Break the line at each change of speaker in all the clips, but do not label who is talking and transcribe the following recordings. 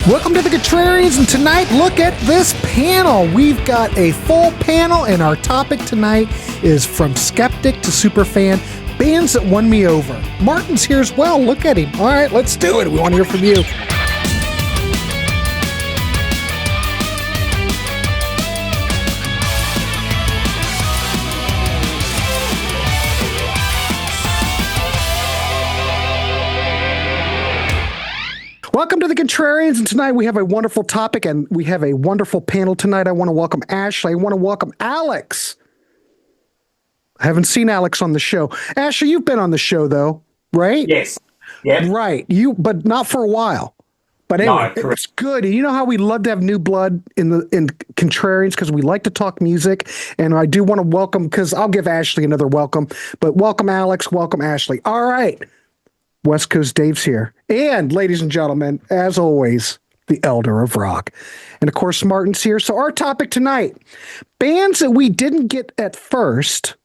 Welcome to the Contrarians, and tonight, look at this panel. We've got a full panel, and our topic tonight is from Skeptic to Superfan, bands that won me over. Martin's here as well. Look at him. All right, let's do it. We want to hear from you. Welcome to the Contrarians, and tonight we have a wonderful topic, and we have a wonderful panel tonight. I want to welcome Ashley. I want to welcome Alex. I haven't seen Alex on the show. Ashley, you've been on the show, though, right?
Yes. Yeah.
Right. But not for a while. But anyway,
No,
it's good. You know how we love to have new blood in Contrarians because we like to talk music, and I do want to welcome, because I'll give Ashley another welcome, but welcome Alex, welcome Ashley. All right. West Coast Dave's here. And ladies and gentlemen, as always, the Elder of Rock. And of course, Martin's here. So our topic tonight, bands that we didn't get at first,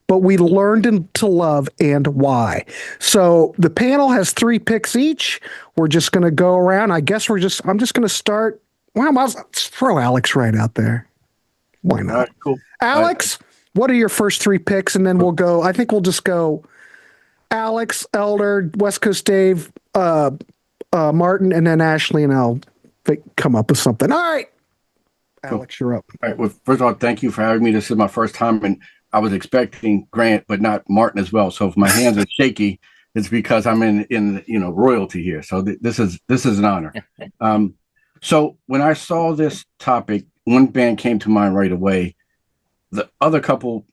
but we learned to love, and why. So the panel has 3 picks each. We're just going to go around. I guess I'm just going to start. Well, let's throw Alex right out there. Why not?
All right, cool.
Alex, what are your first 3 picks? And then we'll go, I think we'll just go Alex, Elder, West Coast Dave, Martin, and then Ashley, and I'll come up with something. All right. Alex, you're up.
All right. Well, first of all, thank you for having me. This is my first time, and I was expecting Grant, but not Martin as well. So if my hands are shaky, it's because I'm in royalty here. So this is an honor. So when I saw this topic, one band came to mind right away. The other couple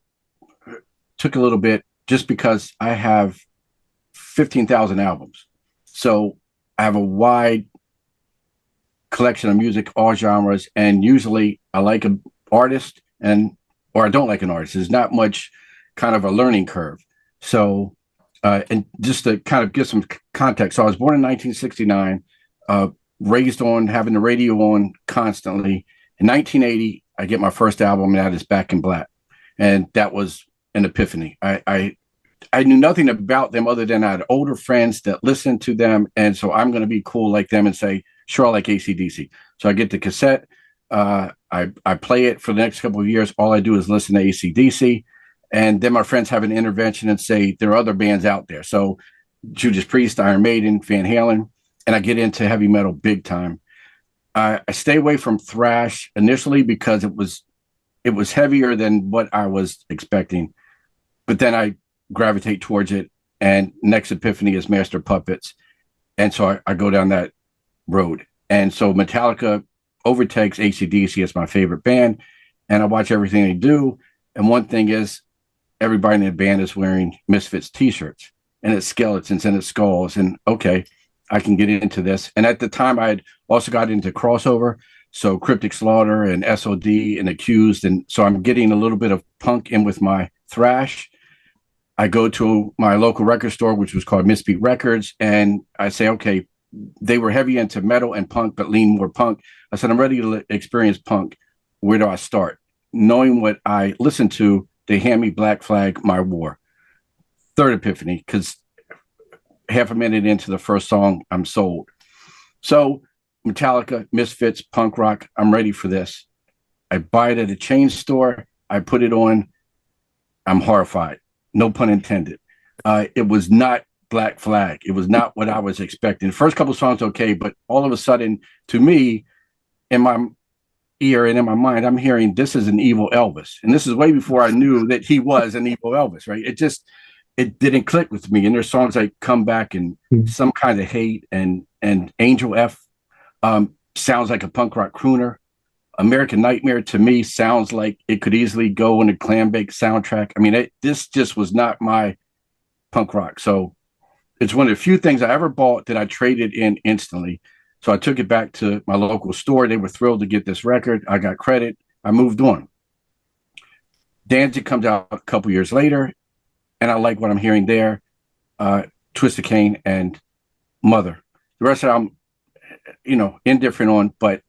took a little bit, just because I have 15,000 albums. So I have a wide collection of music, all genres, and usually I like an artist or I don't like an artist. There's not much kind of a learning curve. So, and just to kind of give some context, so I was born in 1969, raised on having the radio on constantly. In 1980, I get my first album, and that is Back in Black. And that was an epiphany. I knew nothing about them other than I had older friends that listened to them, and so I'm going to be cool like them and say, sure, I like AC/DC. So I get the cassette, I play it for the next couple of years. All I do is listen to AC/DC, and then my friends have an intervention and say there are other bands out there. So Judas Priest, Iron Maiden, Van Halen, and I get into heavy metal big time. I stay away from thrash initially because it was heavier than what I was expecting, but then I gravitate towards it, and next epiphany is Master Puppets, and so I go down that road. And so Metallica overtakes AC/DC as my favorite band, and I watch everything they do. And one thing is, everybody in the band is wearing Misfits t-shirts, and it's skeletons and it's skulls, and okay, I can get into this. And at the time, I had also got into crossover, so Cryptic Slaughter and SOD and Accused, and so I'm getting a little bit of punk in with my thrash. I go to my local record store, which was called Mystique Records, and I say, okay, they were heavy into metal and punk, but lean more punk. I said, I'm ready to experience punk. Where do I start? Knowing what I listened to, they hand me Black Flag, My War. Third epiphany, because half a minute into the first song, I'm sold. So Metallica, Misfits, punk rock, I'm ready for this. I buy it at a chain store. I put it on. I'm horrified. No pun intended. It was not Black Flag. It was not what I was expecting. The first couple of songs, okay, but all of a sudden, to me, in my ear and in my mind, I'm hearing this is an evil Elvis. And this is way before I knew that he was an evil Elvis, right? It didn't click with me. And there's songs like Come Back and Some Kind of Hate and Angel F sounds like a punk rock crooner. American Nightmare to me sounds like it could easily go in a Clambake soundtrack. I mean, this just was not my punk rock. So it's one of the few things I ever bought that I traded in instantly. So I took it back to my local store. They were thrilled to get this record. I got credit. I moved on. Danzig comes out a couple years later, and I like what I'm hearing there. Twisted Cane and Mother. The rest of them, indifferent on, but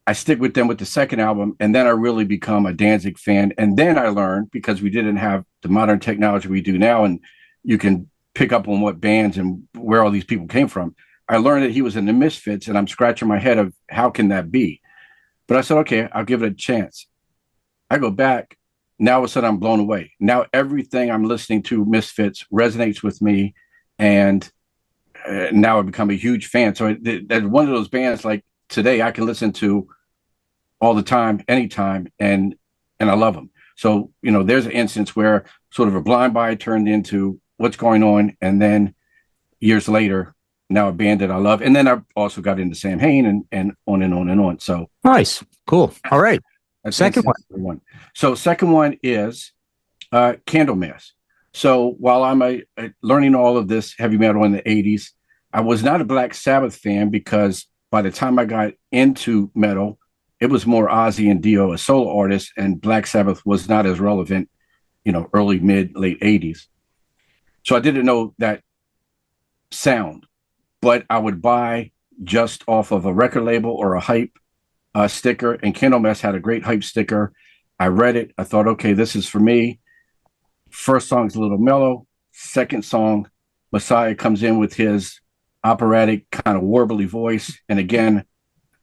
I stick with them with the second album, and then I really become a Danzig fan. And then I learned, because we didn't have the modern technology we do now, and you can pick up on what bands and where all these people came from. I learned that he was in the Misfits, and I'm scratching my head of how can that be? But I said, okay, I'll give it a chance. I go back. Now all of a sudden I'm blown away. Now everything I'm listening to Misfits resonates with me, and now I've become a huge fan. So that's one of those bands like today I can listen to all the time, anytime, and I love them. So, there's an instance where sort of a blind buy turned into what's going on, and then years later, now a band that I love. And then I also got into Sam Hain and on and on and on. So
nice. Cool. All right. Second
one. So second one is Candlemass. So while I'm learning all of this heavy metal in the 80s, I was not a Black Sabbath fan because by the time I got into metal, it was more Ozzy and Dio as solo artists, and Black Sabbath was not as relevant, early, mid, late 80s. So I didn't know that sound, but I would buy just off of a record label or a hype sticker, and Candlemass had a great hype sticker. I read it. I thought, okay, this is for me. First song's a little mellow. Second song, Messiah comes in with his operatic kind of warbly voice. And again,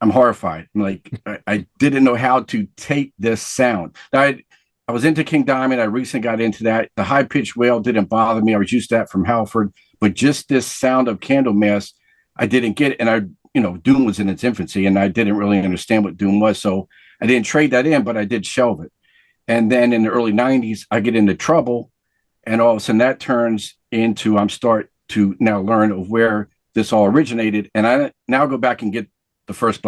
I'm horrified. I'm like, I didn't know how to take this sound. I was into King Diamond. I recently got into that. The high-pitched wail didn't bother me. I was used to that from Halford. But just this sound of Candlemass, I didn't get it. And Doom was in its infancy, and I didn't really understand what Doom was. So I didn't trade that in, but I did shelve it. And then in the early 90s, I get into Trouble. And all of a sudden that turns into, I'm start to now learn of where this all originated. And I now go back and get the first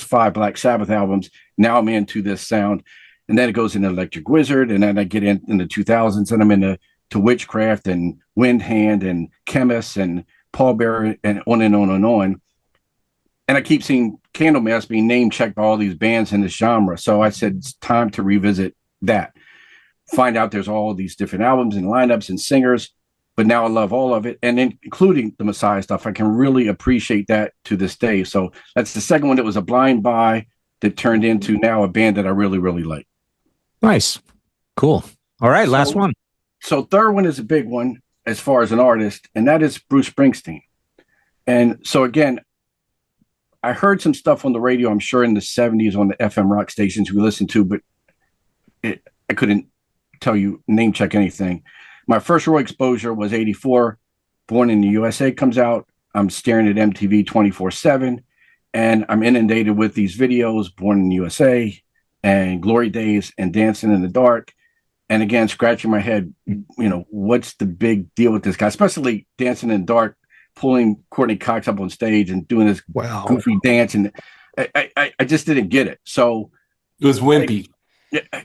five Black Sabbath albums. Now I'm into this sound. And then it goes into Electric Wizard. And then I get in the 2000s, and I'm into Witchcraft and Wind Hand and Chemist and Paul Bearer and on and on and on. And I keep seeing Candlemass being name checked by all these bands in this genre. So I said, it's time to revisit that. Find out there's all these different albums and lineups and singers, but now I love all of it. And including the Messiah stuff, I can really appreciate that to this day. So that's the second one that was a blind buy that turned into now a band that I really, really like.
Nice. Cool. All right. Last one.
So third one is a big one as far as an artist, and that is Bruce Springsteen. And so again, I heard some stuff on the radio, I'm sure in the 70s on the FM rock stations we listened to, but I couldn't tell you, name check anything. My first real exposure was 84. Born in the USA comes out. I'm staring at MTV 24/7, and I'm inundated with these videos, Born in the USA and Glory Days and Dancing in the Dark. And again, scratching my head, what's the big deal with this guy, especially Dancing in the Dark, pulling Courtney Cox up on stage and doing this goofy dance. And I just didn't get it. So
it was wimpy.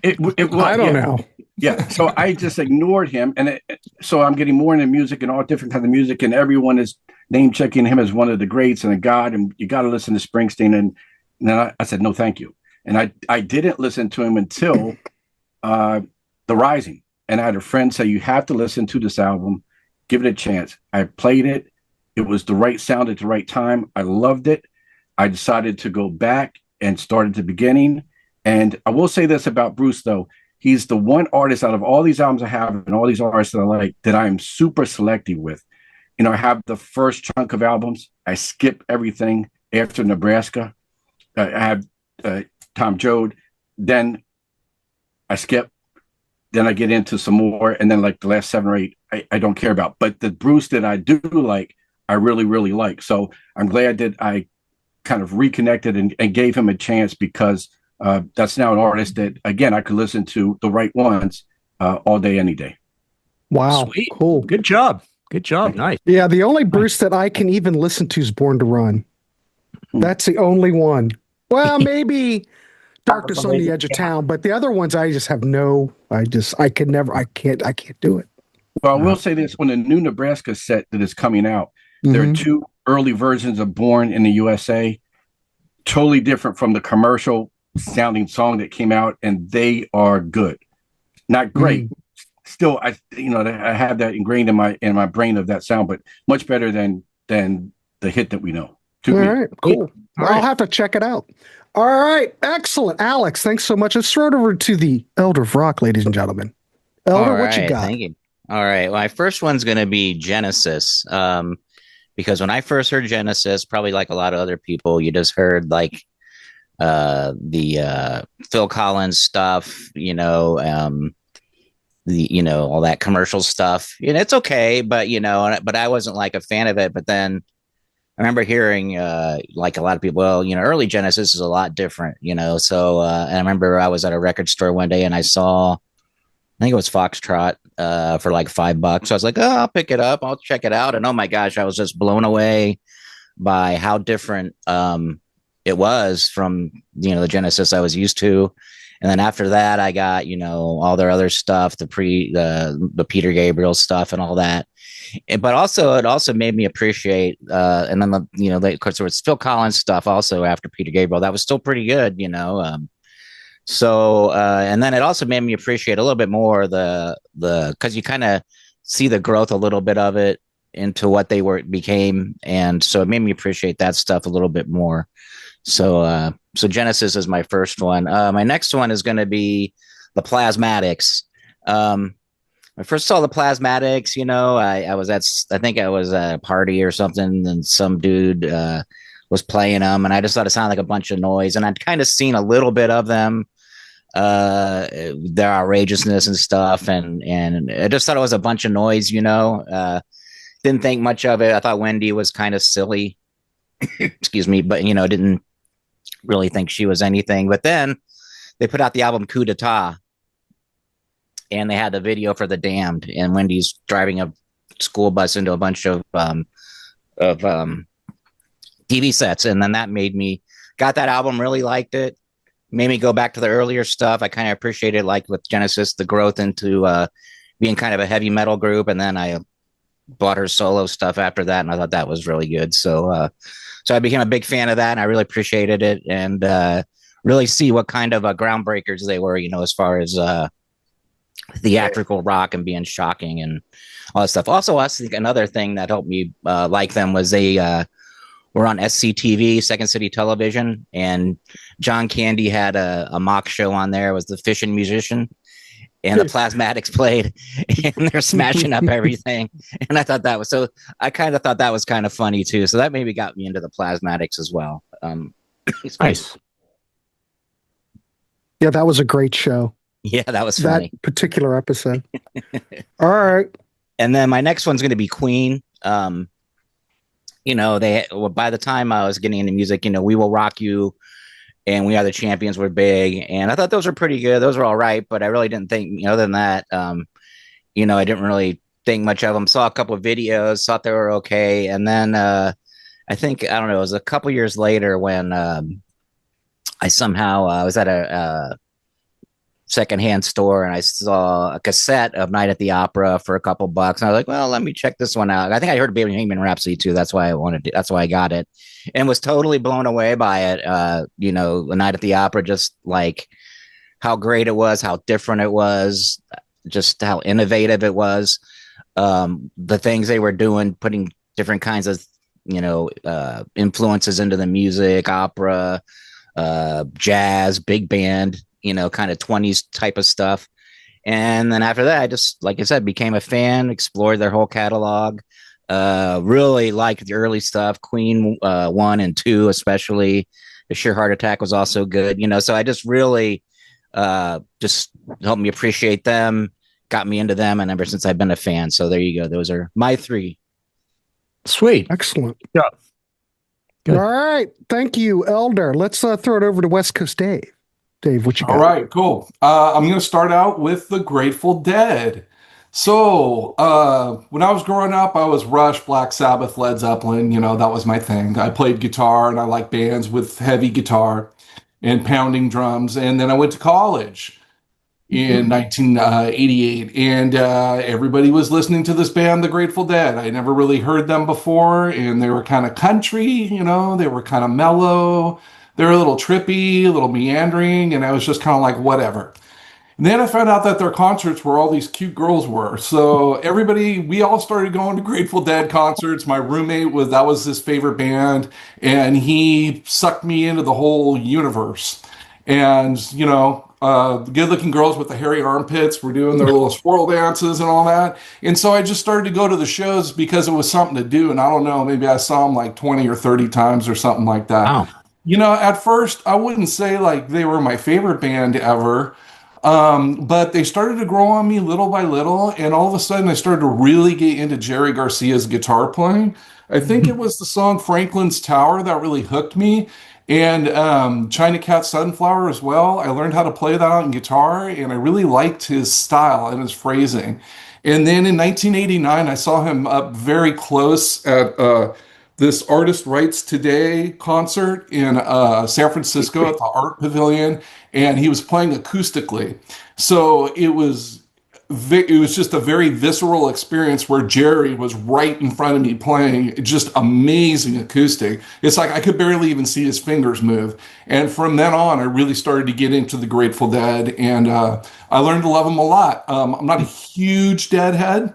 It was,
I don't know.
Yeah. So I just ignored him. And so I'm getting more into music and all different kinds of music. And everyone is name checking him as one of the greats and a god. And you got to listen to Springsteen. And then I said, no, thank you. And I didn't listen to him until The Rising. And I had a friend say, you have to listen to this album. Give it a chance. I played it. It was the right sound at the right time. I loved it. I decided to go back and start at the beginning. And I will say this about Bruce, though. He's the one artist out of all these albums I have and all these artists that I like that I am super selective with. I have the first chunk of albums. I skip everything after Nebraska. I have Tom Joad. Then I skip. Then I get into some more. And then like the last 7 or 8, I don't care about. But the Bruce that I do like, I really, really like. So I'm glad that I kind of reconnected and gave him a chance because that's now an artist that, again, I could listen to the right ones all day, any day.
Wow.
Sweet.
Cool.
Good job. Good job. Nice.
Yeah. The only Bruce that I can even listen to is Born to Run. That's the only one. Well, maybe Darkness on the Edge of Town, but the other ones I just have I can't do it.
Well, I will say this, on the new Nebraska set that is coming out, there are 2 early versions of Born in the USA, totally different from the commercial sounding song that came out, and they are good. Not great. Still, I have that ingrained in my brain of that sound, but much better than the hit that we know.
All right, cool. I'll have to check it out. All right, excellent. Alex, thanks so much. Let's throw it over to the Elder of Rock, ladies and gentlemen. Elder, what you got?
Thank you. All right. Well, my first one's going to be Genesis.
because when I first heard Genesis, probably like a lot of other people, you just heard like the Phil Collins stuff, all that commercial stuff. It's okay, but but I wasn't like a fan of it. But then I remember hearing like a lot of people, well, early Genesis is a lot different, So and I remember I was at a record store one day and I saw, I think it was Foxtrot for like $5. So I was like, oh, I'll pick it up, I'll check it out, and oh my gosh, I was just blown away by how different it was from the Genesis I was used to. And then after that, I got all their other stuff, the Peter Gabriel stuff and all that. But also, it also made me appreciate. And then of course, there was Phil Collins stuff also after Peter Gabriel that was still pretty good, So and then it also made me appreciate a little bit more the because you kind of see the growth a little bit of it into what they became, and so it made me appreciate that stuff a little bit more. So Genesis is my first one. My next one is going to be the Plasmatics. I first saw the Plasmatics, I think I was at a party or something, and some dude was playing them, and I just thought it sounded like a bunch of noise, and I'd kind of seen a little bit of them, their outrageousness and stuff, and I just thought it was a bunch of noise, didn't think much of it. I thought Wendy was kind of silly, excuse me, but didn't really think she was anything. But then they put out the album Coup d'etat, and they had the video for The Damned, and Wendy's driving a school bus into a bunch of TV sets, and then that made me got that album, really liked it, made me go back to the earlier stuff. I kind of appreciated, like with Genesis, the growth into being kind of a heavy metal group, and then I bought her solo stuff after that, and I thought that was really good. So I became a big fan of that, and I really appreciated it, and really see what kind of groundbreakers they were, as far as theatrical rock and being shocking and all that stuff. Also, I think another thing that helped me like them was they were on SCTV, Second City Television, and John Candy had a mock show on there. It was the Fishing Musician, and the Plasmatics played, and they're smashing up everything. And I thought that was I kind of thought that was kind of funny too. So that maybe got me into the Plasmatics as well.
Nice.
Yeah, that was a great show.
Yeah, that was funny.
That particular episode. All right.
And then my next one's going to be Queen. By the time I was getting into music, We Will Rock You and We Are the Champions were big, and I thought those were pretty good. Those were all right, but I really didn't think, other than that, I didn't really think much of them. Saw a couple of videos, thought they were okay, and then I think, I don't know, it was a couple years later when I somehow was at a secondhand store, and I saw a cassette of Night at the Opera for a couple bucks. And I was like, well, let me check this one out. I think I heard Bohemian Rhapsody too. That's why I got it, and was totally blown away by it. The Night at the Opera, just like how great it was, how different it was, just how innovative it was. The things they were doing, putting different kinds of, influences into the music, opera, jazz, big band, kind of 20s type of stuff. And then after that, I just, like I said, became a fan, explored their whole catalog, really liked the early stuff, Queen 1 and 2 especially. The Sheer Heart Attack was also good, so I just really just helped me appreciate them, got me into them, and ever since I've been a fan. So there you go. Those are my three.
Sweet.
Excellent.
Yeah. Good.
All right. Thank you, Elder. Let's throw it over to West Coast Dave. Dave, what you got?
All right, cool. I'm going to start out with the Grateful Dead. So when I was growing up, I was Rush, Black Sabbath, Led Zeppelin. That was my thing. I played guitar, and I like bands with heavy guitar and pounding drums. And then I went to college in 1988, and everybody was listening to this band, the Grateful Dead. I never really heard them before, and they were kind of country, they were kind of mellow. They were a little trippy, a little meandering, and I was just kind of like, whatever. And then I found out that their concerts were all these cute girls were. So we all started going to Grateful Dead concerts. My roommate that was his favorite band, and he sucked me into the whole universe. And, the good-looking girls with the hairy armpits were doing their little swirl dances and all that. And so I just started to go to the shows because it was something to do. And I don't know, maybe I saw them like 20 or 30 times or something like that.
Wow.
At first, I wouldn't say like they were my favorite band ever, but they started to grow on me little by little. And all of a sudden, I started to really get into Jerry Garcia's guitar playing. I think it was the song Franklin's Tower that really hooked me. And China Cat Sunflower as well. I learned how to play that on guitar, and I really liked his style and his phrasing. And then in 1989, I saw him up very close at this Artist Rights Today concert in San Francisco at the Art Pavilion, and he was playing acoustically. So it was just a very visceral experience where Jerry was right in front of me playing just amazing acoustic. It's like I could barely even see his fingers move. And from then on, I really started to get into the Grateful Dead, and I learned to love them a lot. I'm not a huge Deadhead,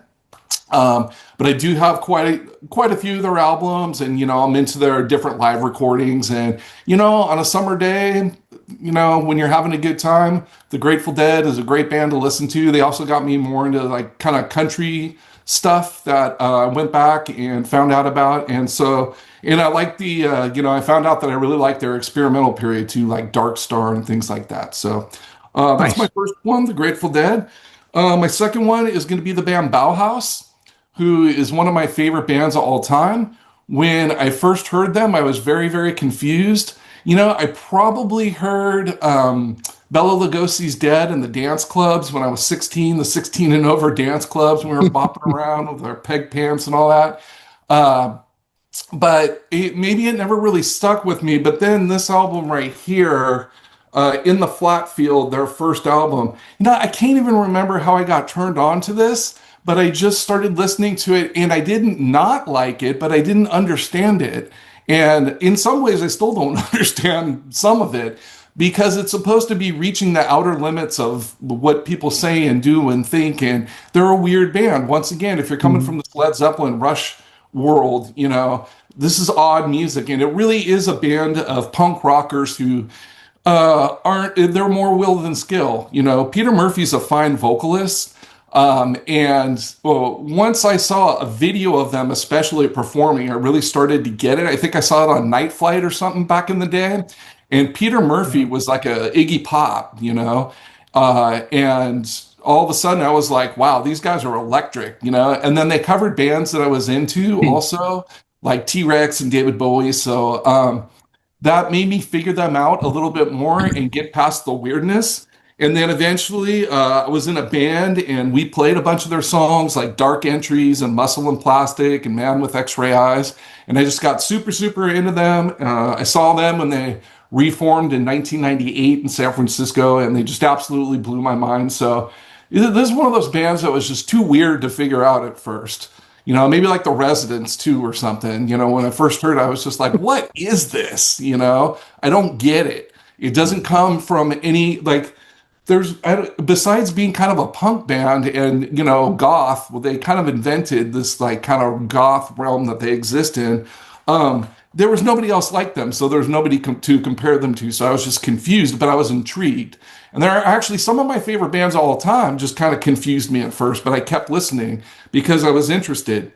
but I do have quite a few of their albums, and I'm into their different live recordings. And on a summer day, when you're having a good time, the Grateful Dead is a great band to listen to. They also got me more into like kind of country stuff that I went back and found out about. And so, I like I found out that I really like their experimental period too, like Dark Star and things like that. So that's my first one, the Grateful Dead. My second one is going to be the band Bauhaus, who is one of my favorite bands of all time. When I first heard them, I was very, very confused. I probably heard Bela Lugosi's Dead in the dance clubs when I was 16, the 16 and over dance clubs. We were bopping around with our peg pants and all that. But maybe it never really stuck with me. But then this album right here, In the Flat Field, their first album, I can't even remember how I got turned on to this, but I just started listening to it, and I didn't not like it, but I didn't understand it. And in some ways, I still don't understand some of it, because it's supposed to be reaching the outer limits of what people say and do and think. And they're a weird band. Once again, if you're coming from this Led Zeppelin Rush world, this is odd music. And it really is a band of punk rockers who they're more will than skill. Peter Murphy's a fine vocalist. Once I saw a video of them, especially performing, I really started to get it. I think I saw it on Night Flight or something back in the day. And Peter Murphy was like a Iggy Pop, and all of a sudden I was like, wow, these guys are electric, and then they covered bands that I was into also, like T-Rex and David Bowie. So, that made me figure them out a little bit more and get past the weirdness. And then eventually I was in a band, and we played a bunch of their songs like Dark Entries and Muscle and Plastic and Man with X-Ray Eyes. And I just got super, super into them. I saw them when they reformed in 1998 in San Francisco, and they just absolutely blew my mind. So this is one of those bands that was just too weird to figure out at first. Maybe like the Residents too or something. When I first heard it, I was just like, what is this? I don't get it. It doesn't come from any, like, besides being kind of a punk band and, goth, well, they kind of invented this like kind of goth realm that they exist in. There was nobody else like them, so there was nobody to compare them to. So I was just confused, but I was intrigued. And there are actually some of my favorite bands of all time just kind of confused me at first, but I kept listening because I was interested.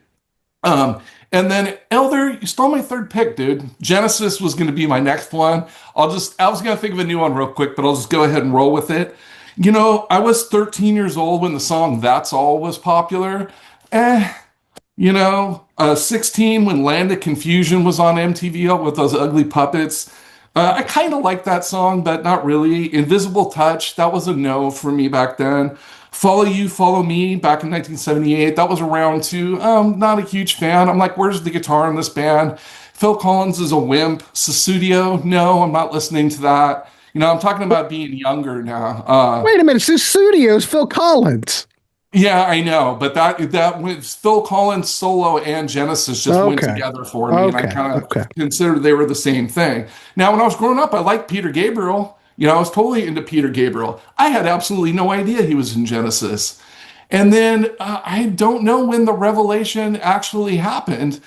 And then Elder, you stole my third pick, dude. Genesis was going to be my next one. I was going to think of a new one real quick, but I'll just go ahead and roll with it. I was 13 years old when the song That's All was popular. 16 when Land of Confusion was on MTV with those ugly puppets. I kind of liked that song, but not really. Invisible Touch, that was a no for me back then. Follow You, Follow Me, back in 1978, that was around too. Not a huge fan. I'm like, where's the guitar in this band? Phil Collins is a wimp. Sussudio, no, I'm not listening to that. I'm talking about being younger now.
Wait a minute, Sussudio's Phil Collins.
Yeah, I know, but that was Phil Collins solo and Genesis just went together for me, and I kind of considered they were the same thing. Now, when I was growing up, I liked Peter Gabriel. I was totally into Peter Gabriel. I had absolutely no idea he was in Genesis. And then I don't know when the revelation actually happened.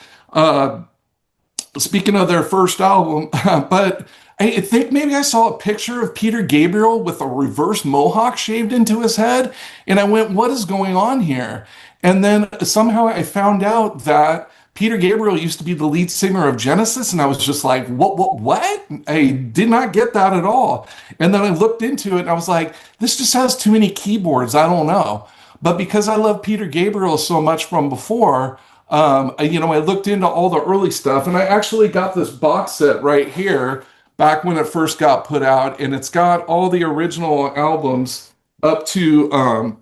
Speaking of their first album, but I think maybe I saw a picture of Peter Gabriel with a reverse mohawk shaved into his head, and I went, "What is going on here?" And then somehow I found out that Peter Gabriel used to be the lead singer of Genesis, and I was just like, what? I did not get that at all. And then I looked into it, and I was like, this just has too many keyboards. I don't know. But because I love Peter Gabriel so much from before, I looked into all the early stuff, and I actually got this box set right here back when it first got put out, and it's got all the original albums up to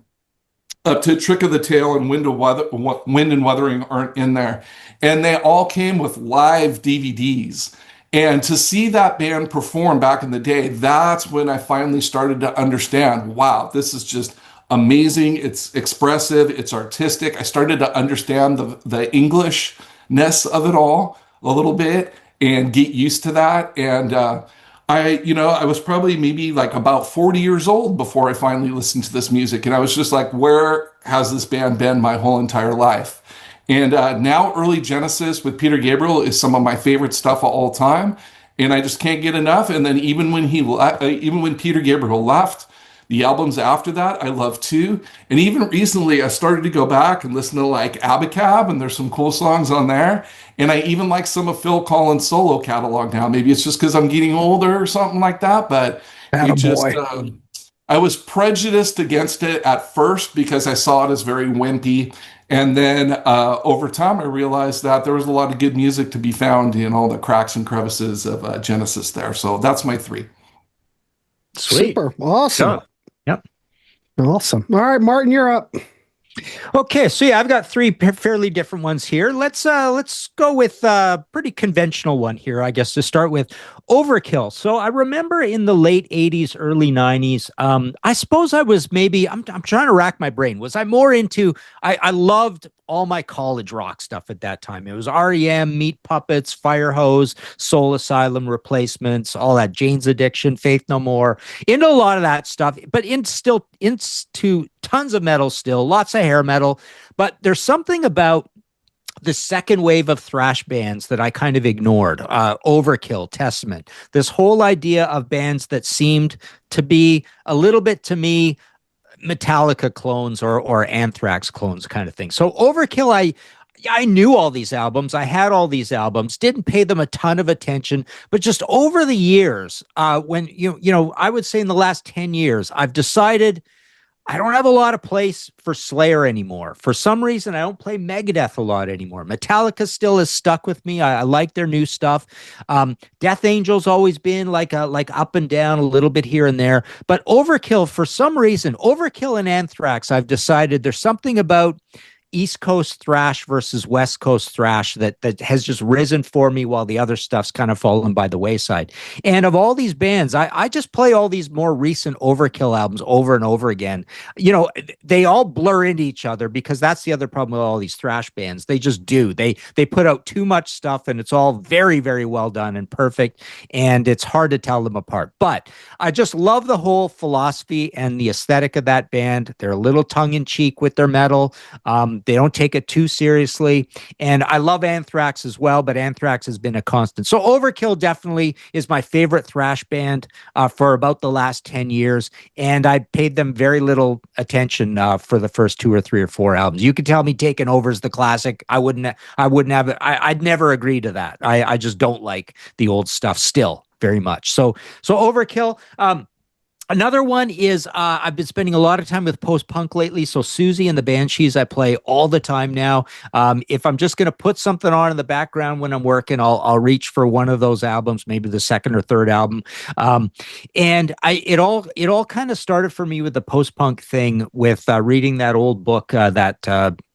Trick of the Tail and Wind and Wuthering aren't in there. And they all came with live DVDs. And to see that band perform back in the day, that's when I finally started to understand, wow, this is just amazing. It's expressive, it's artistic. I started to understand the Englishness of it all a little bit and get used to that. And I was probably maybe like about 40 years old before I finally listened to this music. And I was just like, where has this band been my whole entire life? And now early Genesis with Peter Gabriel is some of my favorite stuff of all time. And I just can't get enough. And then even when Peter Gabriel left, the albums after that, I love too. And even recently, I started to go back and listen to like Abacab, and there's some cool songs on there. And I even like some of Phil Collins' solo catalog now. Maybe it's just because I'm getting older or something like that. But I was prejudiced against it at first because I saw it as very wimpy. And then over time, I realized that there was a lot of good music to be found in all the cracks and crevices of Genesis there. So that's my 3.
Sweet.
Super. Awesome.
So, yep.
Awesome. All right, Martin, you're up.
Okay, so yeah, I've got 3 fairly different ones here. Let's go with a pretty conventional one here, I guess, to start with. Overkill. So I remember in the late 80s, early 90s, I suppose I was maybe, I'm trying to rack my brain. Was I more into, I loved all my college rock stuff at that time. It was REM, Meat Puppets, Firehose, Soul Asylum, Replacements, all that, Jane's Addiction, Faith No More, into a lot of that stuff, but into tons of metal still, lots of hair metal. But there's something about the second wave of thrash bands that I kind of ignored. Overkill, Testament, this whole idea of bands that seemed to be a little bit, to me, Metallica clones or Anthrax clones kind of thing. So Overkill, I knew all these albums. I had all these albums, didn't pay them a ton of attention, but just over the years, when I would say in the last 10 years, I've decided I don't have a lot of place for Slayer anymore. For some reason, I don't play Megadeth a lot anymore. Metallica still is stuck with me. I like their new stuff. Death Angel's always been like up and down a little bit here and there. But Overkill, for some reason, Overkill and Anthrax, I've decided there's something about East Coast thrash versus West Coast thrash that has just risen for me while the other stuff's kind of fallen by the wayside. And of all these bands, I just play all these more recent Overkill albums over and over again. They all blur into each other because that's the other problem with all these thrash bands. They just do. They put out too much stuff and it's all very, very well done and perfect. And it's hard to tell them apart. But I just love the whole philosophy and the aesthetic of that band. They're a little tongue in cheek with their metal. They don't take it too seriously. And I love Anthrax as well, but Anthrax has been a constant. So Overkill definitely is my favorite thrash band for about the last 10 years. And I paid them very little attention for the first 2 or 3 or 4 albums. You could tell me Taking Over is the classic. I wouldn't have it. I'd never agree to that. I just don't like the old stuff still very much. So Overkill. Another one is I've been spending a lot of time with post-punk lately. So Susie and the Banshees I play all the time now. If I'm just going to put something on in the background when I'm working, I'll reach for one of those albums, maybe the second or third album. And it all kind of started for me with the post-punk thing with reading that old book that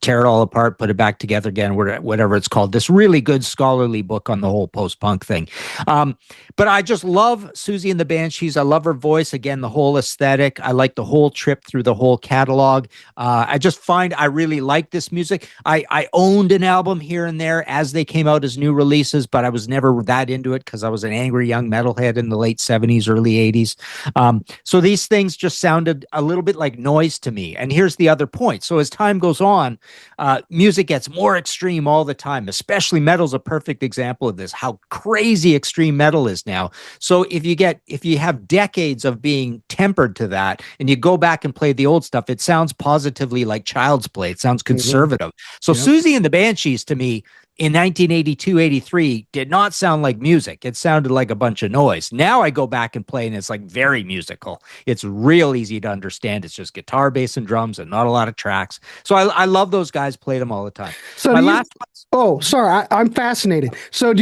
Tear It All Apart, Put It Back Together Again, whatever it's called, this really good scholarly book on the whole post-punk thing. But I just love Susie and the Banshees. I love her voice. Again, the whole aesthetic. I like the whole trip through the whole catalog. I just find I really like this music. I owned an album here and there as they came out as new releases, but I was never that into it because I was an angry young metalhead in the late 70s, early 80s. So these things just sounded a little bit like noise to me. And here's the other point. So as time goes on, music gets more extreme all the time. Especially metal's a perfect example of this. How crazy extreme metal is now. So if you have decades of being tempered to that, and you go back and play the old stuff, it sounds positively like child's play. It sounds conservative. So Susie and the Banshees, to me, in 1982, 83, did not sound like music. It sounded like a bunch of noise. Now I go back and play, and it's like very musical. It's real easy to understand. It's just guitar, bass, and drums, and not a lot of tracks. So I love those guys. Play them all the time.
So oh, sorry, I'm fascinated. So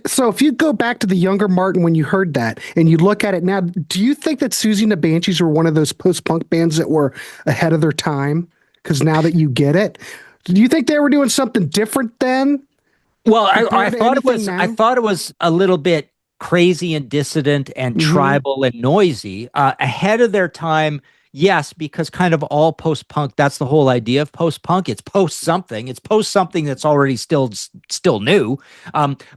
so if you go back to the younger Martin when you heard that, and you look at it now, do you think that Susie and the Banshees were one of those post-punk bands that were ahead of their time? Because now that you get it, do you think they were doing something different then?
Well, I thought it was a little bit crazy and dissident and tribal and noisy, ahead of their time. Yes, because kind of all post-punk, that's the whole idea of post-punk. It's post something. It's post something that's already still new.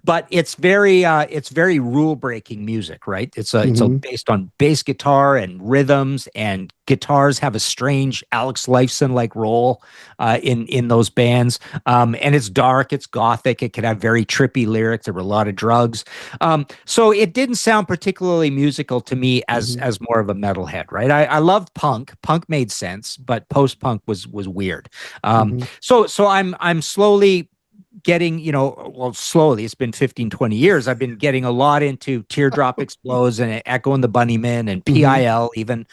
But it's very rule-breaking music, right? It's based on bass guitar and rhythms, and guitars have a strange Alex Lifeson-like role in those bands. And it's dark, it's gothic, it can have very trippy lyrics. There were a lot of drugs. So it didn't sound particularly musical to me as more of a metalhead, right? I loved punk. Punk made sense, but post-punk was weird. So I'm slowly getting, slowly, it's been 15, 20 years. I've been getting a lot into Teardrop Explodes and Echo and the Bunnymen and PIL, even,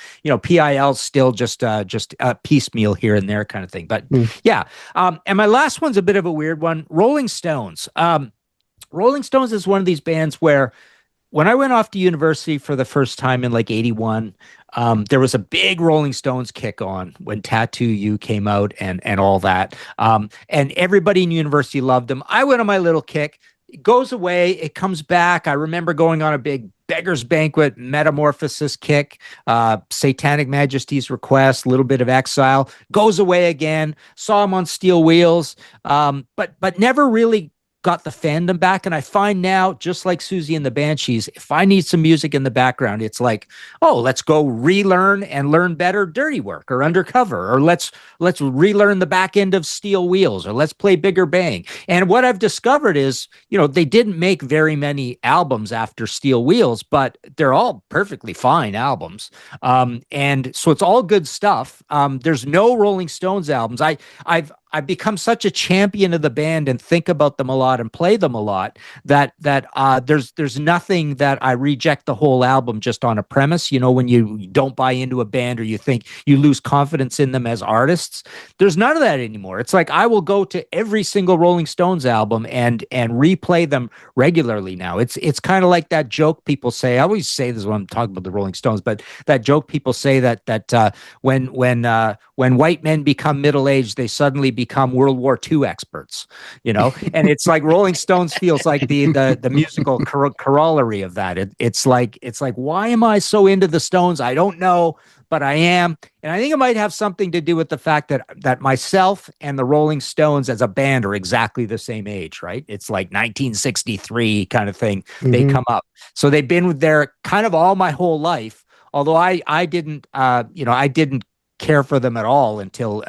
PIL's still just a piecemeal here and there kind of thing. But yeah. And my last one's a bit of a weird one. Rolling Stones. Rolling Stones is one of these bands where when I went off to university for the first time in like 81, there was a big Rolling Stones kick on when Tattoo You came out and all that. And everybody in university loved them. I went on my little kick. It goes away. It comes back. I remember going on a big Beggar's Banquet, Metamorphosis kick, Satanic Majesty's Request, a little bit of Exile. Goes away again. Saw them on Steel Wheels, but never really got the fandom back. And I find now, just like Susie and the Banshees, if I need some music in the background, it's like, oh, let's go relearn and learn better Dirty Work or Undercover, or let's relearn the back end of Steel Wheels, or let's play Bigger Bang. And what I've discovered is, they didn't make very many albums after Steel Wheels, but they're all perfectly fine albums. And so it's all good stuff. There's no Rolling Stones albums. I've become such a champion of the band and think about them a lot and play them a lot that there's nothing that I reject the whole album just on a premise. When you don't buy into a band or you think you lose confidence in them as artists, there's none of that anymore. It's like I will go to every single Rolling Stones album and replay them regularly now. It's kind of like that joke people say. I always say this when I'm talking about the Rolling Stones, but that joke people say that when white men become middle-aged, they suddenly become World War II experts, and it's like Rolling Stones feels like the musical corollary of that. It's like, why am I so into the Stones? I don't know, but I am. And I think it might have something to do with the fact that myself and the Rolling Stones as a band are exactly the same age, right? It's like 1963 kind of thing. They come up. So they've been there kind of all my whole life. Although I didn't care for them at all until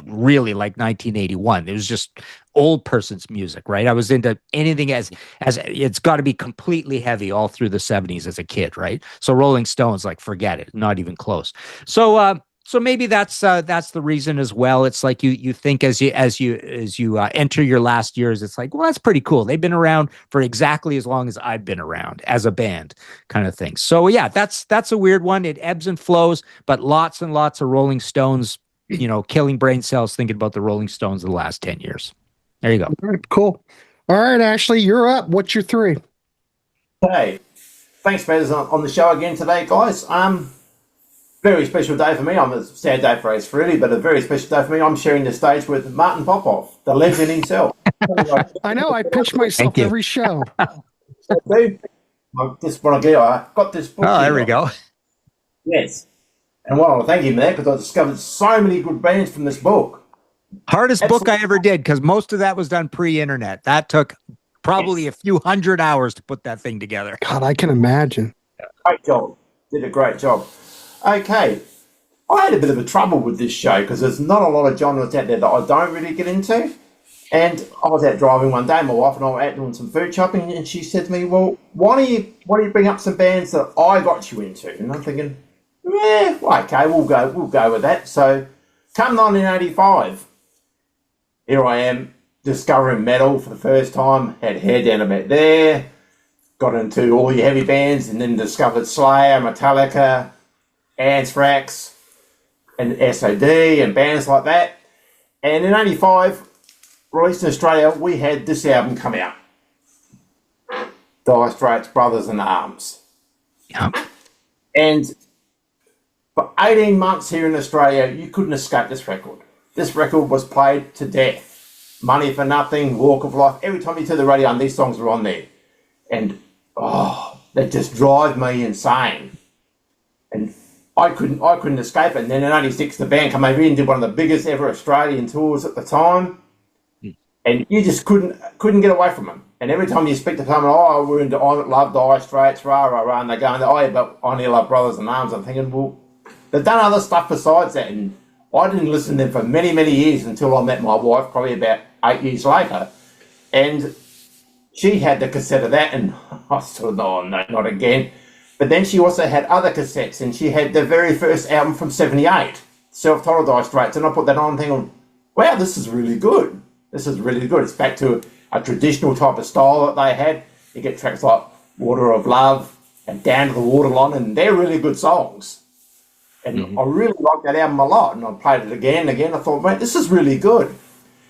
really like 1981. It was just old person's music, right? I was into anything as it's got to be completely heavy all through the 70s as a kid, right? So Rolling Stones, like, forget it, not even close. So maybe that's the reason as well. It's like you think as you enter your last years, it's like, well, that's pretty cool. They've been around for exactly as long as I've been around as a band, kind of thing. So yeah, that's a weird one. It ebbs and flows, but lots and lots of Rolling Stones, killing brain cells thinking about the Rolling Stones of the last 10 years. There you go.
All right, cool. All right, Ashley, you're up. What's your three?
Hey, thanks for being on the show again today, guys. Very special day for me. I'm a sad day for us, really, but a very special day for me. I'm sharing the stage with Martin Popoff, the legend himself.
I know. I pitch myself every show.
This one I got this book.
Oh, there we go.
Yes, and I want to thank him there because I discovered so many good bands from this book.
Hardest book I ever did, because most of that was done pre-internet. That took probably a few hundred hours to put that thing together.
God, I can imagine.
Great job. Did a great job. Okay. I had a bit of a trouble with this show because there's not a lot of genres out there that I don't really get into. And I was out driving one day, my wife and I were out doing some food shopping, and she said to me, "Well, why don't you bring up some bands that I got you into?" And I'm thinking, "Yeah, well, okay, we'll go with that." So, come 1985, here I am discovering metal for the first time. Had hair down about there, got into all your heavy bands, and then discovered Slayer, Metallica, Anthrax, and SOD, and bands like that. And in '85. Released in Australia, we had this album come out. Dire Straits, Brothers in Arms.
Yep.
And for 18 months here in Australia, you couldn't escape this record. This record was played to death. Money for Nothing, Walk of Life. Every time you turn the radio on, these songs were on there. And, they just drive me insane. And I couldn't escape it. And then in '86, the band came over here and did one of the biggest ever Australian tours at the time. And you just couldn't get away from them. And every time you speak to someone, we're into I Love Dire Straits, rah, rah, rah, and they're going, yeah, but I only love Brothers in Arms. I'm thinking, well, they've done other stuff besides that. And I didn't listen to them for many, many years until I met my wife, probably about 8 years later. And she had the cassette of that, and I thought, no, not again. But then she also had other cassettes, and she had the very first album from '78, self-titled Dire Straits, and I put that on thinking, wow, this is really good. This is really good. It's back to a traditional type of style that they had. You get tracks like Water of Love and Down to the Waterline, and they're really good songs. And I really liked that album a lot, and I played it again and again. I thought, mate, this is really good.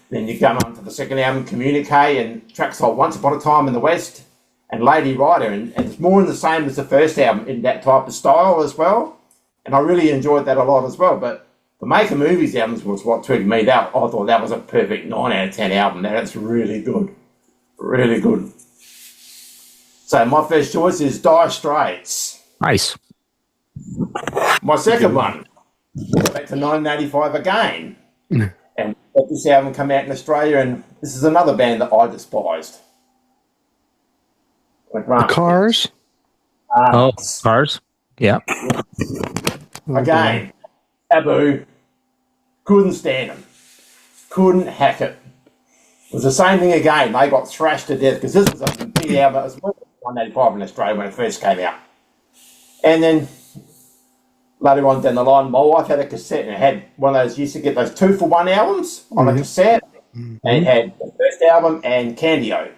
Then you come on to the second album, Communique, and tracks like Once Upon a Time in the West and Lady Rider, and it's more in the same as the first album in that type of style as well. And I really enjoyed that a lot as well. But the Maker Movies albums was what triggered me. That I thought that was a perfect 9 out of 10 album. That's really good. Really good. So my first choice is Dire Straits.
Nice.
My second one, back to 1985 again. And this album came out in Australia, and this is another band that I despised.
The Cars?
Cars. Yeah.
Again, Taboo. Couldn't stand them. Couldn't hack it. It was the same thing again. They got thrashed to death because this was a big album as well. 1985 in Australia when it first came out. And then later on down the line, my wife had a cassette, and it had one of those, you used to get those 2-for-1 albums on a cassette. And it had the first album and Candio.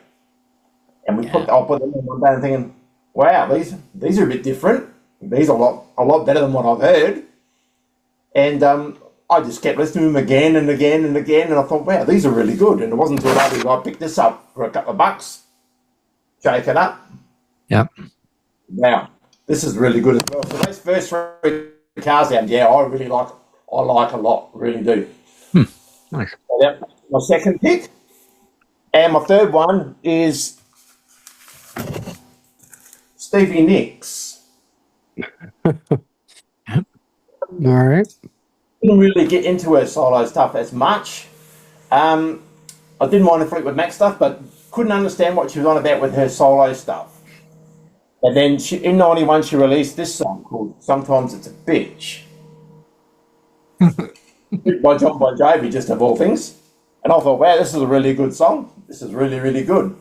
And I put them in one day and thinking, wow, these are a bit different. These are a lot better than what I've heard. And I just kept listening to them again and again and again, and I thought, wow, these are really good. And it wasn't until later I picked this up for a couple of bucks, shake it up.
Yeah.
Wow, this is really good as well. So those first 3 Cars albums, I really like. I like a lot, really do.
Nice.
So that's my second pick, and my third one is Stevie Nicks.
All right.
Didn't really get into her solo stuff as much. I didn't mind the Fleetwood Mac stuff, but couldn't understand what she was on about with her solo stuff. And then in '91, she released this song called "Sometimes It's a Bitch" by John Bon Jovi, just of all things. And I thought, wow, this is a really good song. This is really, really good.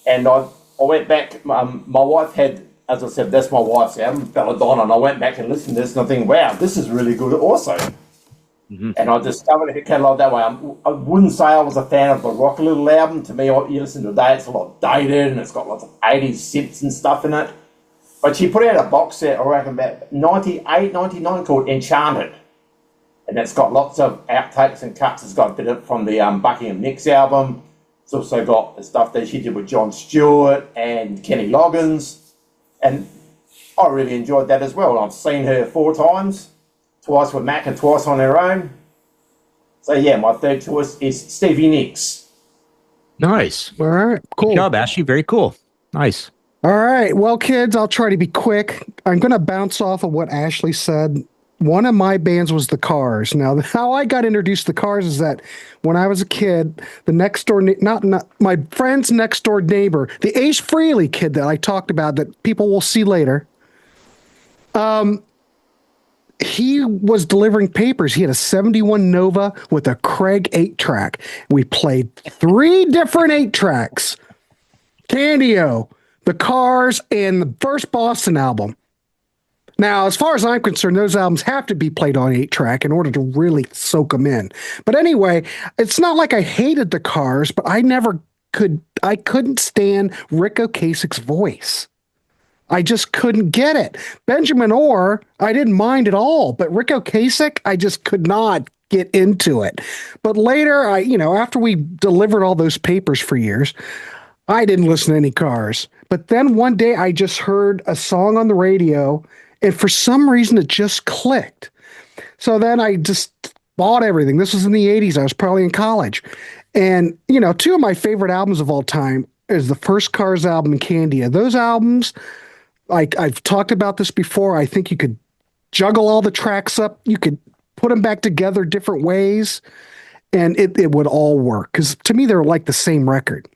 And I went back. My wife had, as I said, that's my wife's album, Belladonna, and I went back and listened to this, and I think, wow, this is really good also. And I discovered her catalogue that way. I wouldn't say I was a fan of the Rock a Little album. To me, you listen to today, it's a lot dated, and it's got lots of 80s synths and stuff in it. But she put out a box set, I reckon, about 98, 99, called Enchanted. And that's got lots of outtakes and cuts. It's got a bit of from the Buckingham Nicks album. It's also got the stuff that she did with Jon Stewart and Kenny Loggins. And I really enjoyed that as well. I've seen her 4 times, twice with Mac and twice on her own. So yeah, my third choice is Stevie Nicks.
Nice.
All right. Cool.
Good job, Ashley. Very cool. Nice.
All right. Well, kids, I'll try to be quick. I'm going to bounce off of what Ashley said. One of my bands was the Cars. Now, how I got introduced to the Cars is that when I was a kid, the next door, not my friend's next door neighbor, the Ace Frehley kid that I talked about that people will see later, he was delivering papers. He had a 71 Nova with a Craig 8-track. We played 3 different 8-tracks. Candio, The Cars, and the first Boston album. Now, as far as I'm concerned, those albums have to be played on 8-track in order to really soak them in. But anyway, it's not like I hated The Cars, but I couldn't stand Rick Ocasek's voice. I just couldn't get it. Benjamin Orr, I didn't mind at all, but Rick Ocasek, I just could not get into it. But later, after we delivered all those papers for years, I didn't listen to any Cars. But then one day I just heard a song on the radio, and for some reason it just clicked. So then I just bought everything. This was in the 80s. I was probably in college. And, 2 of my favorite albums of all time is the first Cars album and Candia. Those albums, I've talked about this before. I think you could juggle all the tracks up. You could put them back together different ways, and it would all work. Because to me, they're like the same record.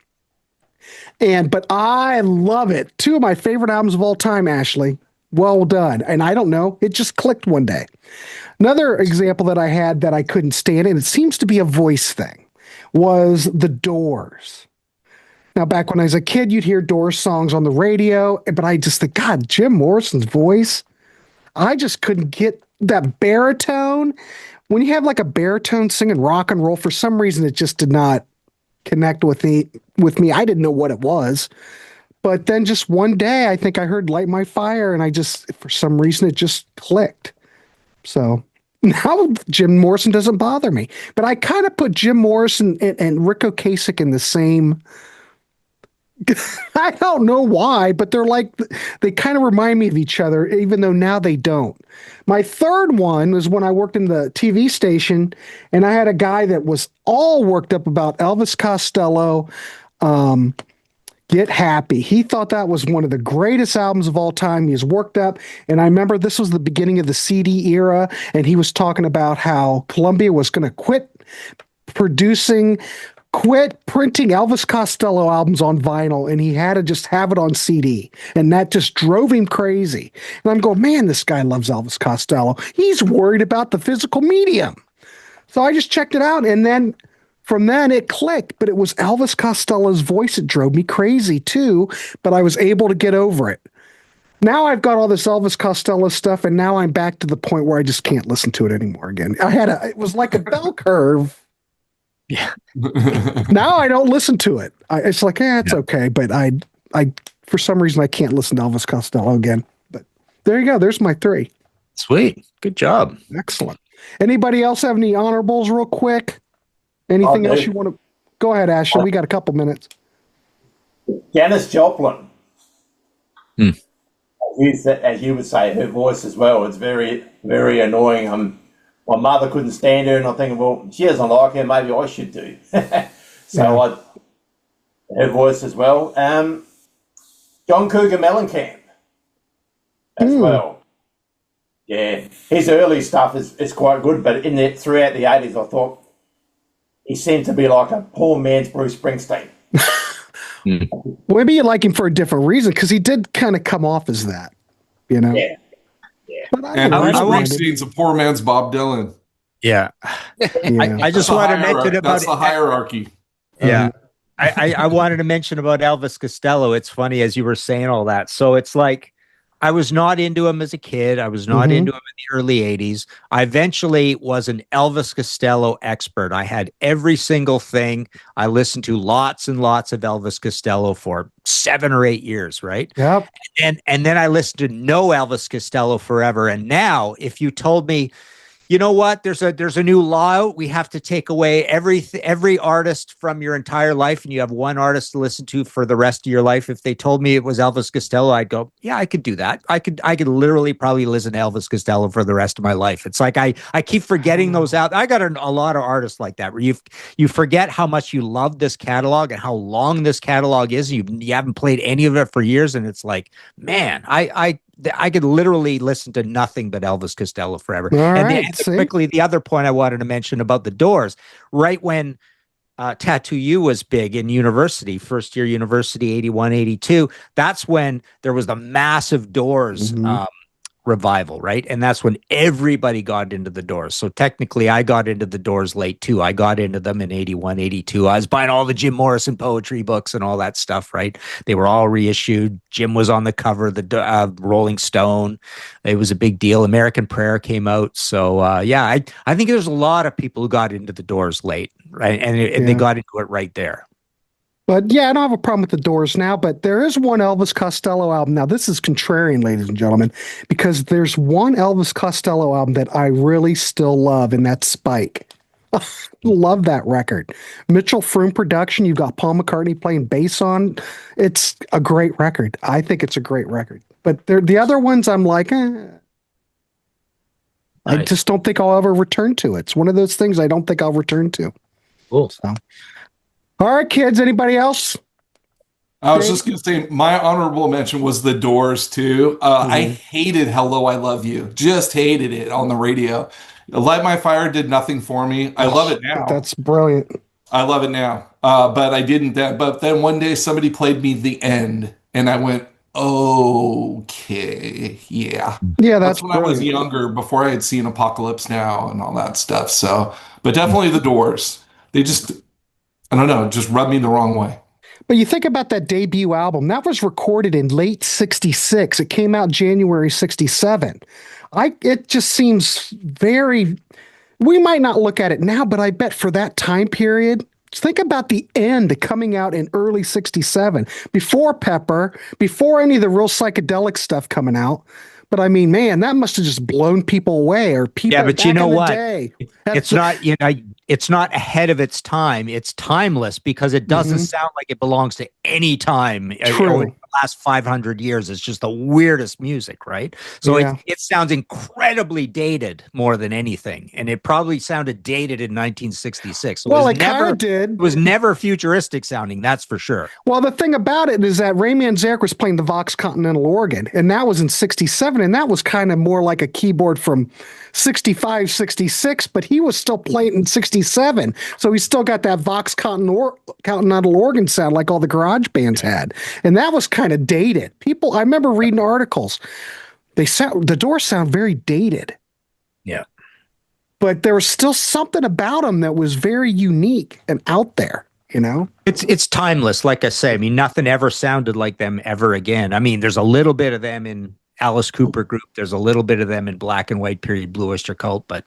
But I love it. 2 of my favorite albums of all time, Ashley. Well done. And I don't know, it just clicked one day. Another example that I had that I couldn't stand, and it seems to be a voice thing, was The Doors. Now, back when I was a kid, you'd hear Doors songs on the radio, but I just think, God, Jim Morrison's voice, I just couldn't get that baritone. When you have like a baritone singing rock and roll, for some reason, it just did not connect with me. I didn't know what it was. But then just one day, I think I heard Light My Fire, and for some reason, it just clicked. So now Jim Morrison doesn't bother me. But I kind of put Jim Morrison and Rick Ocasek in the same... I don't know why, but they kind of remind me of each other, even though now they don't. My third one was when I worked in the TV station, and I had a guy that was all worked up about Elvis Costello, Get Happy. He thought that was one of the greatest albums of all time. He was worked up. And I remember this was the beginning of the CD era. And he was talking about how Columbia was going to quit printing Elvis Costello albums on vinyl. And he had to just have it on CD. And that just drove him crazy. And I'm going, man, this guy loves Elvis Costello. He's worried about the physical medium. So I just checked it out. And then from then it clicked, but it was Elvis Costello's voice that drove me crazy too, but I was able to get over it. Now I've got all this Elvis Costello stuff, and now I'm back to the point where I just can't listen to it anymore again. It was like a bell curve.
Yeah.
Now I don't listen to it. It's like, it's okay, but I for some reason I can't listen to Elvis Costello again. But there you go. There's my 3.
Sweet. Good job.
Excellent. Anybody else have any honorables real quick? Anything else you want to go ahead, Ashley? We got a couple minutes.
Janis Joplin. As you would say, her voice as well. It's very, very annoying. My mother couldn't stand her, and I'm thinking, well, she doesn't like her. Maybe I should do. Her voice as well. John Cougar Mellencamp as well. Yeah, his early stuff is quite good, but throughout the 80s, I thought he seemed to be like a poor man's Bruce Springsteen.
Well, maybe you like him for a different reason, because he did kind of come off as that,
Yeah.
But
And Bruce Springsteen's a poor man's Bob Dylan.
Yeah. I just wanted to mention about...
That's the hierarchy.
Yeah. I wanted to mention about Elvis Costello. It's funny as you were saying all that. So it's like, I was not into him as a kid. I was not into him in the early 80s. I eventually was an Elvis Costello expert. I had every single thing. I listened to lots and lots of Elvis Costello for 7 or 8 years, right?
Yep.
And then I listened to no Elvis Costello forever. And now, if you told me, you know what? There's a new law out. We have to take away every artist from your entire life, and you have one artist to listen to for the rest of your life. If they told me it was Elvis Costello, I'd go, yeah, I could do that. I could literally probably listen to Elvis Costello for the rest of my life. It's like I keep forgetting those out. I got a lot of artists like that where you forget how much you love this catalog and how long this catalog is. You haven't played any of it for years, and it's like, man, I could literally listen to nothing but Elvis Costello forever. Quickly, the other point I wanted to mention about the Doors, right when Tattoo You was big in university, first year university, 81, 82, that's when there was the massive Doors revival, right? And that's when everybody got into the Doors. So technically I got into the Doors late too. I got into them in 81, 82. I was buying all the Jim Morrison poetry books and all that stuff, right? They were all reissued. Jim was on the cover of the Rolling Stone. It was a big deal. American Prayer came out. So I think there's a lot of people who got into the Doors late, right? And they got into it right there.
But yeah, I don't have a problem with the Doors now, but there is one Elvis Costello album. Now, this is Contrarian, ladies and gentlemen, because there's one Elvis Costello album that I really still love, and that's Spike. Love that record. Mitchell Froom production. You've got Paul McCartney playing bass on. It's a great record. I think it's a great record. But the other ones, I'm like, I just don't think I'll ever return to it. It's one of those things I don't think I'll return to.
Cool.
So. All right, kids. Anybody else?
I was just going to say my honorable mention was the Doors too. I hated "Hello, I Love You." Just hated it on the radio. "Light My Fire" did nothing for me. I love it now.
That's brilliant.
I love it now. But I didn't then. But then one day somebody played me "The End," and I went, "Okay, yeah."
Yeah,
That's
that's
when I was younger, before I had seen Apocalypse Now and all that stuff. So, but definitely the Doors. They just, I don't know, just rubbed me the wrong way.
But you think about that debut album, that was recorded in late 66. It came out January 67. It just seems very, we might not look at it now, but I bet for that time period, think about The End coming out in early 67, before Pepper, before any of the real psychedelic stuff coming out. But I mean, man, that must have just blown people away, or people.
Yeah, but
back
you know
in the
what?
day.
It's not, it's not ahead of its time. It's timeless because it doesn't sound like it belongs to any time.
True.
In the last 500 years. It's just the weirdest music, right? So it sounds incredibly dated more than anything. And it probably sounded dated in 1966. So
Well, it kind of did.
It was never futuristic sounding, that's for sure.
Well, the thing about it is that Ray Manzarek was playing the Vox Continental organ, and that was in 67, and that was kind of more like a keyboard from 65, 66, but he was still playing in 67. So he still got that Vox Continental organ sound like all the garage bands had. And that was kind of dated. I remember reading articles. The Doors sound very dated.
Yeah.
But there was still something about them that was very unique and out there, you know?
It's timeless, like I say. I mean, nothing ever sounded like them ever again. I mean, there's a little bit of them in Alice Cooper Group. There's a little bit of them in Black and White period Blue Oyster Cult, but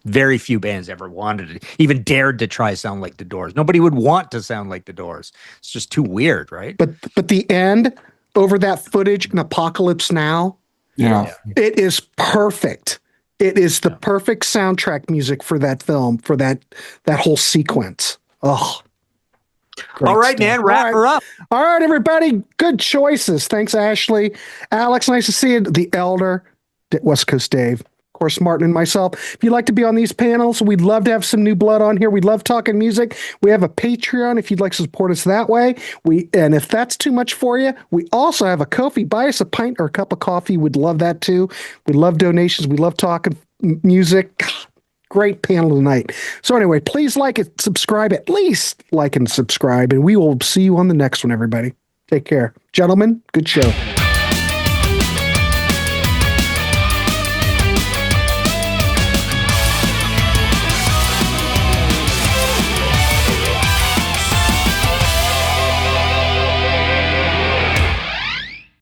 very few bands ever wanted it, even dared to try sound like the Doors. Nobody would want to sound like the Doors. It's just too weird, right?
But The End, over that footage in Apocalypse Now, it is perfect. It is the perfect soundtrack music for that film, for that whole sequence. Oh.
All right, man. Wrap her up.
All right, everybody. Good choices. Thanks, Ashley. Alex, nice to see you. The Elder, West Coast Dave, of course, Martin and myself. If you'd like to be on these panels, we'd love to have some new blood on here. We love talking music. We have a Patreon if you'd like to support us that way. And if that's too much for you, we also have a Ko-fi. Buy us a pint or a cup of coffee. We'd love that too. We love donations. We love talking music. Great panel tonight. So anyway, please like it, subscribe, at least like and subscribe, and we will see you on the next one, everybody. Take care. Gentlemen, good show.